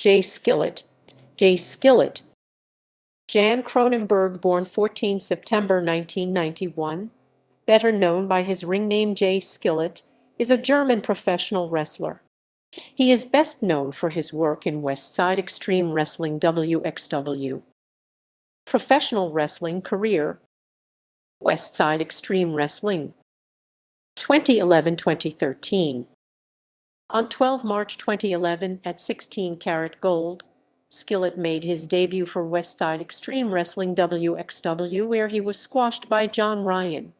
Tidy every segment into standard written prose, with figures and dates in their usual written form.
Jay Skillet. Jay Skillet. Jan Kronenberg, born 14 September 1991, better known by his ring name Jay Skillet, is a German professional wrestler. He is best known for his work in Westside Xtreme Wrestling WXW. Professional wrestling career. Westside Xtreme Wrestling 2011-2013. On 12 March 2011 at 16 karat gold, Skillet made his debut for Westside Xtreme Wrestling WXW, where he was squashed by John Ryan.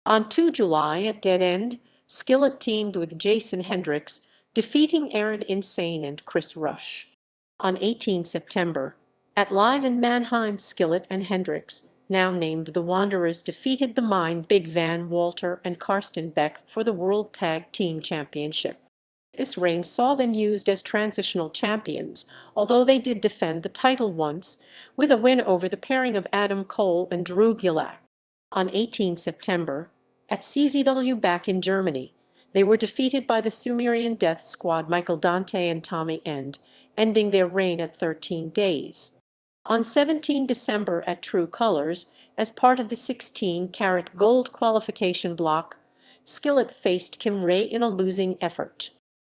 On 2 July at Dead End, Skillet teamed with Jason Hendricks, defeating Aaron Insane and Chris Rush. On 18 September, at Live in Mannheim, Skillet and Hendricks, now named the Wanderers, defeated the Mind Big Van Walter and Karsten Beck for the World Tag Team Championship. This reign saw them used as transitional champions, although they did defend the title once, with a win over the pairing of Adam Cole and Drew Gulak. On 18 September, at CZW back in Germany, they were defeated by the Sumerian Death Squad Michael Dante and Tommy End, ending their reign at 13 days. On 17 December at True Colors, as part of the 16 karat gold qualification block, Skillet faced Kim Ray in a losing effort.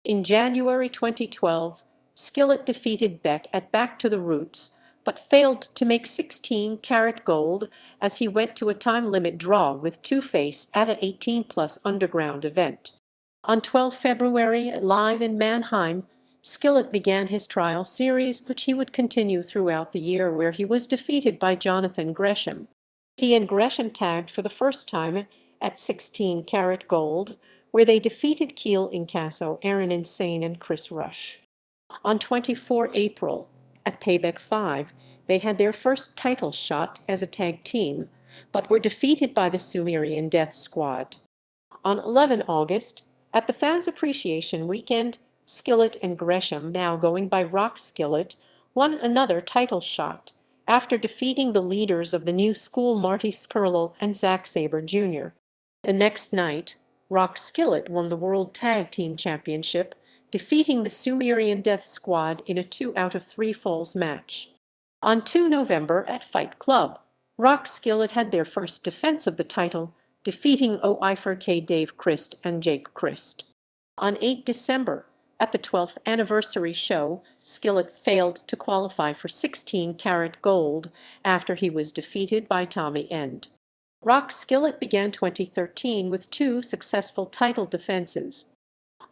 In January 2012, Skillet defeated Beck at Back to the Roots, but failed to make 16 karat gold as he went to a time limit draw with Two-Face at an 18+ underground event. On 12 February at Live in Mannheim, Skillet began his trial series, which he would continue throughout the year, where he was defeated by Jonathan Gresham. He and Gresham tagged for the first time at 16 karat gold, where they defeated Keel Incasso, Aaron Insane, and Chris Rush. On 24 April, at Payback 5, they had their first title shot as a tag team, but were defeated by the Sumerian Death Squad. On 11 August, at the Fans Appreciation Weekend, Skillet and Gresham, now going by Rock Skillet, won another title shot after defeating the leaders of the New School Marty Scurll and Zack Sabre Jr. The next night, Rock Skillet won the World Tag Team Championship, defeating the Sumerian Death Squad in a 2 out of 3 falls match. On 2 November at Fight Club, Rock Skillet had their first defense of the title, defeating O.I.K. Dave Christ and Jake Christ. On 8 December, at the 12th anniversary show, Skillet failed to qualify for 16 karat gold after he was defeated by Tommy End. Rock Skillet began 2013 with 2 successful title defenses.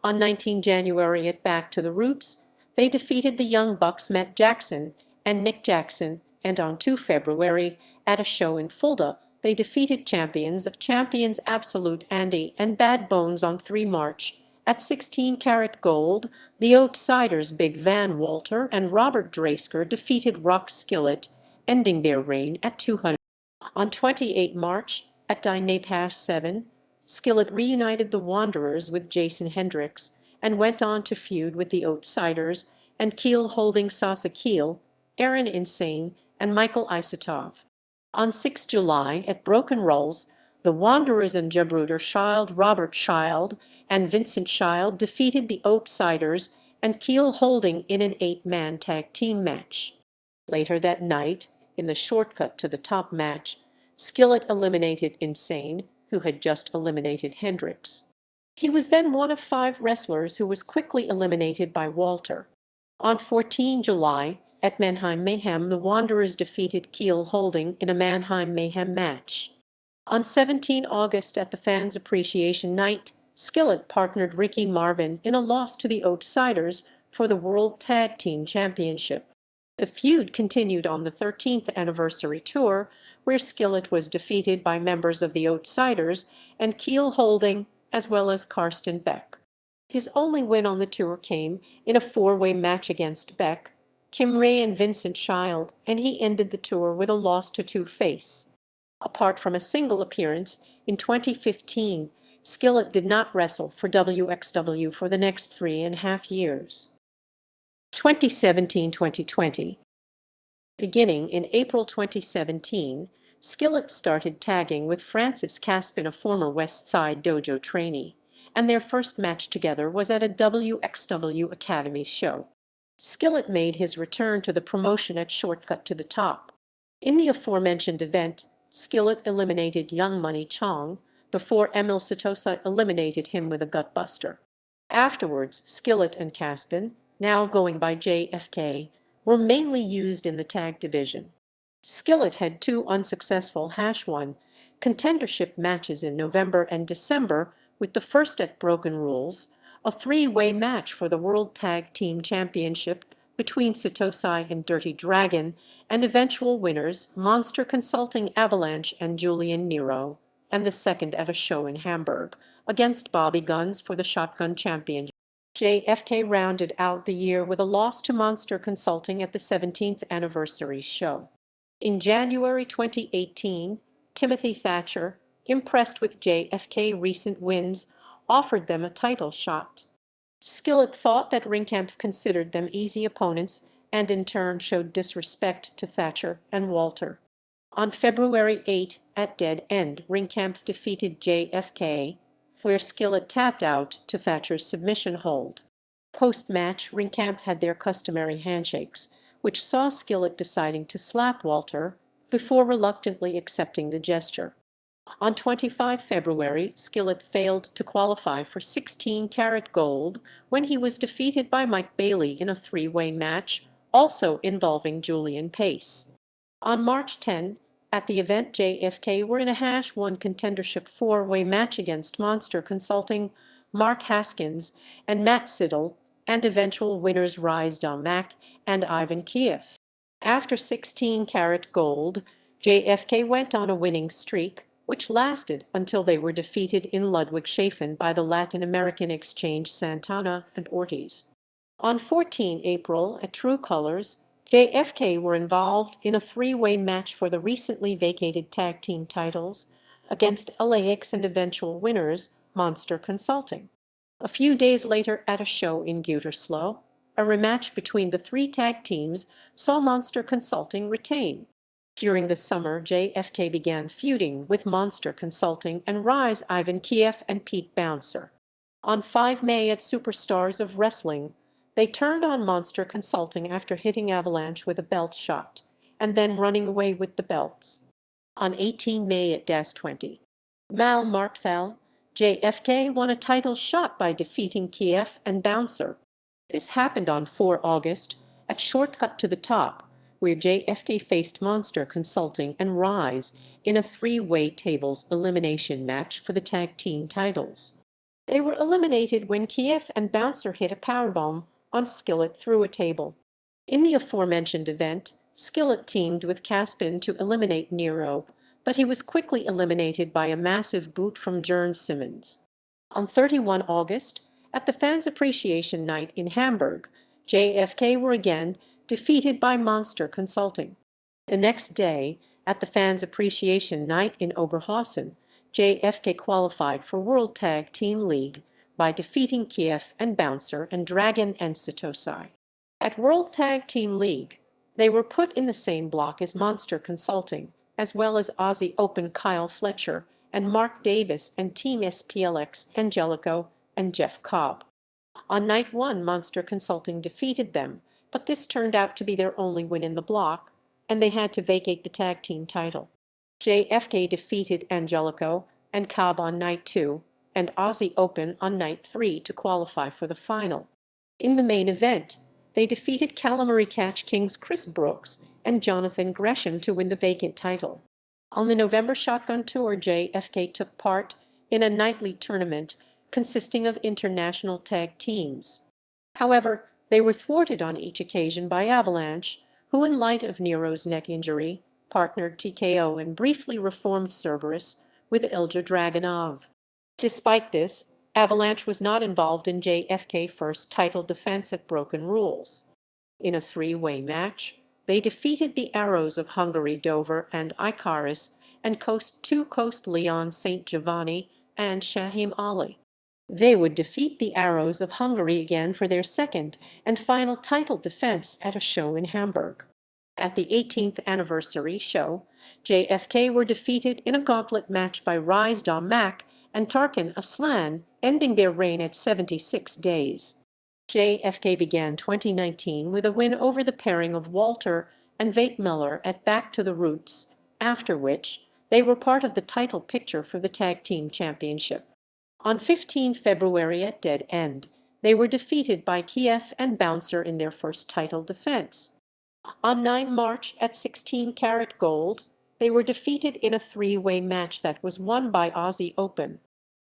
On 19 January at Back to the Roots, they defeated the Young Bucks Matt Jackson and Nick Jackson, and on 2 February, at a show in Fulda, they defeated Champions of Champions Absolute Andy and Bad Bones. On 3 March, at 16 karat gold, the Outsiders Big Van Walter and Robert Drasker defeated Rock Skillet, ending their reign at 200. On 28 March, at Dynamite 7, Skillet reunited the Wanderers with Jason Hendricks and went on to feud with the Outsiders and Keel holding Sasa Keel, Aaron Insane, and Michael Isotov. On 6 July, at Broken Rolls, the Wanderers and Jabruder Child, Robert Child, and Vincent Child defeated the Outsiders and Keel holding in an 8-man tag team match. Later that night, in the Shortcut to the Top match, Skillet eliminated Insane, who had just eliminated Hendricks. He was then one of 5 wrestlers who was quickly eliminated by Walter. On 14 July, at Mannheim Mayhem, the Wanderers defeated Keel holding in a Mannheim Mayhem match. On 17 August, at the Fans Appreciation Night, Skillet partnered Ricky Marvin in a loss to the Outsiders for the World Tag Team Championship. The feud continued on the 13th anniversary tour, where Skillet was defeated by members of the Outsiders and Keel holding, as well as Karsten Beck. His only win on the tour came in a 4-way match against Beck, Kim Ray, and Vincent Child, and he ended the tour with a loss to Two-Face. Apart from a single appearance in 2015, Skillet did not wrestle for WXW for the next 3.5 years. 2017-2020. Beginning in April 2017, Skillet started tagging with Francis Caspin, a former Westside Dojo trainee, and their first match together was at a WXW Academy show. Skillet made his return to the promotion at Shortcut to the Top. In the aforementioned event, Skillet eliminated Young Money Chong before Emil Satosa eliminated him with a gutbuster. Afterwards, Skillet and Caspin, now going by JFK, were mainly used in the tag division. Skillet had two unsuccessful #1 contendership matches in November and December, with the first at Broken Rules, a three-way match for the World Tag Team Championship between Satoshi and Dirty Dragon, and eventual winners Monster Consulting Avalanche and Julian Nero, and the second at a show in Hamburg, against Bobby Guns for the Shotgun Championship. JFK rounded out the year with a loss to Monster Consulting at the 17th anniversary show. In January 2018, Timothy Thatcher, impressed with JFK's recent wins, offered them a title shot. Skillet thought that Ringkampf considered them easy opponents and in turn showed disrespect to Thatcher and Walter. On February 8 at Dead End, Ringkampf defeated JFK, where Skillet tapped out to Thatcher's submission hold. Post-match, Ringkampf had their customary handshakes, which saw Skillet deciding to slap Walter before reluctantly accepting the gesture. On 25 February, Skillet failed to qualify for 16-karat gold when he was defeated by Mike Bailey in a three-way match, also involving Julian Pace. On March 10, at the event, JFK were in a #1 contendership four-way match against Monster Consulting, Mark Haskins, and Matt Siddle, and eventual winners Rise Domack and Ivan Kiev. After 16-karat gold, JFK went on a winning streak, which lasted until they were defeated in Ludwigshafen by the Latin American Exchange Santana and Ortiz. On 14 April, at True Colors, JFK were involved in a three-way match for the recently vacated tag team titles against LAX and eventual winners Monster Consulting. A few days later, at a show in Gütersloh, a rematch between the three tag teams saw Monster Consulting retain. During the summer, JFK began feuding with Monster Consulting and Rise Ivan Kiev and Pete Bouncer. On 5 May at Superstars of Wrestling, they turned on Monster Consulting after hitting Avalanche with a belt shot, and then running away with the belts. On 18 May at Das 20, Mal Markthal, JFK won a title shot by defeating Kiev and Bouncer. This happened on 4 August at Shortcut to the Top, where JFK faced Monster Consulting and Rise in a three-way tables elimination match for the tag team titles. They were eliminated when Kiev and Bouncer hit a powerbomb on Skillet through a table. In the aforementioned event, Skillet teamed with Caspin to eliminate Nero, but he was quickly eliminated by a massive boot from Jern Simmons. On 31 August, at the Fans Appreciation Night in Hamburg, JFK were again defeated by Monster Consulting. The next day, at the Fans Appreciation Night in Oberhausen, JFK qualified for World Tag Team League by defeating Kiev and Bouncer and Dragon and Satoshi. At World Tag Team League, they were put in the same block as Monster Consulting, as well as Aussie Open Kyle Fletcher and Mark Davis and Team SPLX Angelico and Jeff Cobb. On Night 1, Monster Consulting defeated them, but this turned out to be their only win in the block, and they had to vacate the tag team title. JFK defeated Angelico and Cobb on Night 2 and Aussie Open on Night 3 to qualify for the final. In the main event, they defeated Calamari Catch Kings Chris Brooks and Jonathan Gresham to win the vacant title. On the November Shotgun Tour, JFK took part in a nightly tournament consisting of international tag teams. However, they were thwarted on each occasion by Avalanche, who, in light of Nero's neck injury, partnered TKO and briefly reformed Cerberus with Ilja Dragunov. Despite this, Avalanche was not involved in JFK's first title defense at Broken Rules. In a three-way match, they defeated the Arrows of Hungary Dover and Icarus and Coast Leon St. Giovanni and Shahim Ali. They would defeat the Arrows of Hungary again for their second and final title defense at a show in Hamburg. At the 18th anniversary show, JFK were defeated in a gauntlet match by Rise Domack and Tarkan Aslan, ending their reign at 76 days. JFK began 2019 with a win over the pairing of Walter and Veit Miller at Back to the Roots, after which they were part of the title picture for the Tag Team Championship. On 15 February at Dead End, they were defeated by Kiev and Bouncer in their first title defense. On 9 March at 16 Karat Gold, they were defeated in a three-way match that was won by Aussie Open.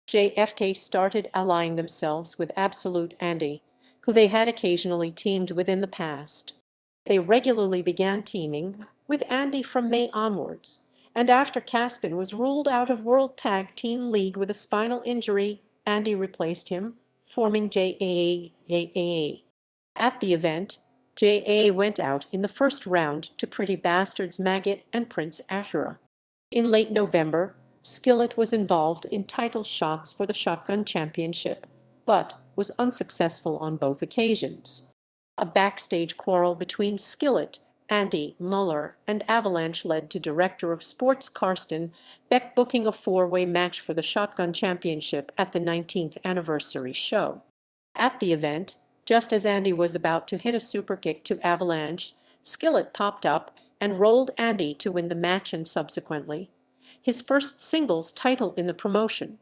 JFK started allying themselves with Absolute Andy, who they had occasionally teamed with in the past. They regularly began teaming with Andy from May onwards, and after Caspin was ruled out of World Tag Team League with a spinal injury, Andy replaced him, forming JAA. At the event, JAA went out in the first round to Pretty Bastards Maggot and Prince Ahura. In late November, Skillet was involved in title shots for the Shotgun Championship, but was unsuccessful on both occasions. A backstage quarrel between Skillet, Andy, Muller, and Avalanche led to Director of Sports Karsten Beck booking a four-way match for the Shotgun Championship at the 19th anniversary show. At the event, just as Andy was about to hit a superkick to Avalanche, Skillet popped up and rolled Andy to win the match and subsequently his first singles title in the promotion.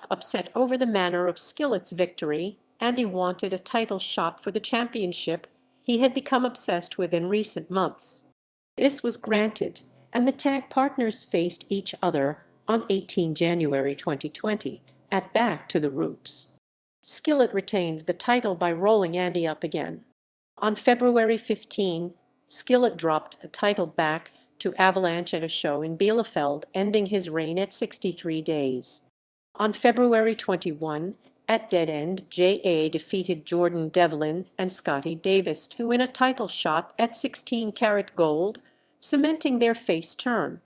Upset over the manner of Skillet's victory, Andy wanted a title shot for the championship he had become obsessed with in recent months. This was granted, and the tag partners faced each other on 18 January 2020 at Back to the Roots. Skillet retained the title by rolling Andy up again. On February 15, Skillet dropped the title back to Avalanche at a show in Bielefeld, ending his reign at 63 days. On February 21, at Dead End, JA defeated Jordan Devlin and Scotty Davis to win a title shot at 16 Karat Gold, cementing their face turn.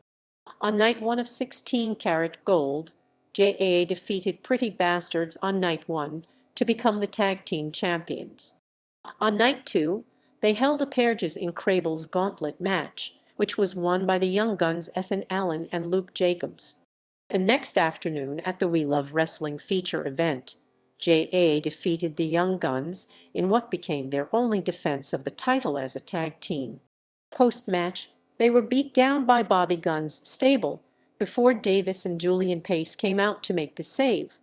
On night 1 of 16 Karat Gold, JA defeated Pretty Bastards on night 1 to become the tag team champions. On night 2, they held a Pairges in Crable's Gauntlet match, which was won by the Young Guns Ethan Allen and Luke Jacobs. The next afternoon at the We Love Wrestling feature event, JA defeated the Young Guns in what became their only defense of the title as a tag team. Post-match, they were beat down by Bobby Gunn's stable before Davis and Julian Pace came out to make the save.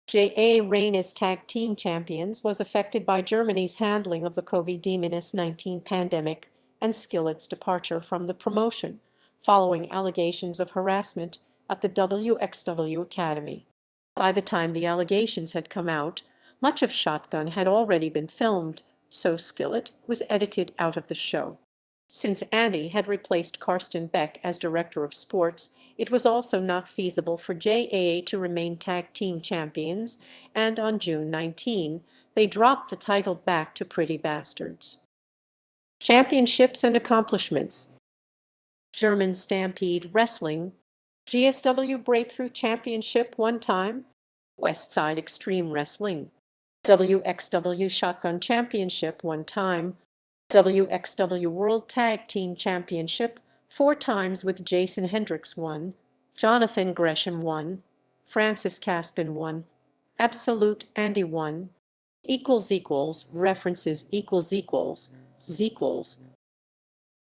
JA reign as tag team champions was affected by Germany's handling of the COVID-19 pandemic and Skillet's departure from the promotion, following allegations of harassment at the WXW Academy. By the time the allegations had come out, much of Shotgun had already been filmed, so Skillet was edited out of the show. Since Andy had replaced Karsten Beck as Director of Sports, it was also not feasible for JAA to remain tag team champions, and on June 19, they dropped the title back to Pretty Bastards. Championships and accomplishments. German Stampede Wrestling, GSW Breakthrough Championship 1 time, Westside Xtreme Wrestling, WXW Shotgun Championship 1 time, WXW World Tag Team Championship 4 times with Jason Hendricks 1, Jonathan Gresham 1, Francis Caspin 1, Absolute Andy 1, == references ==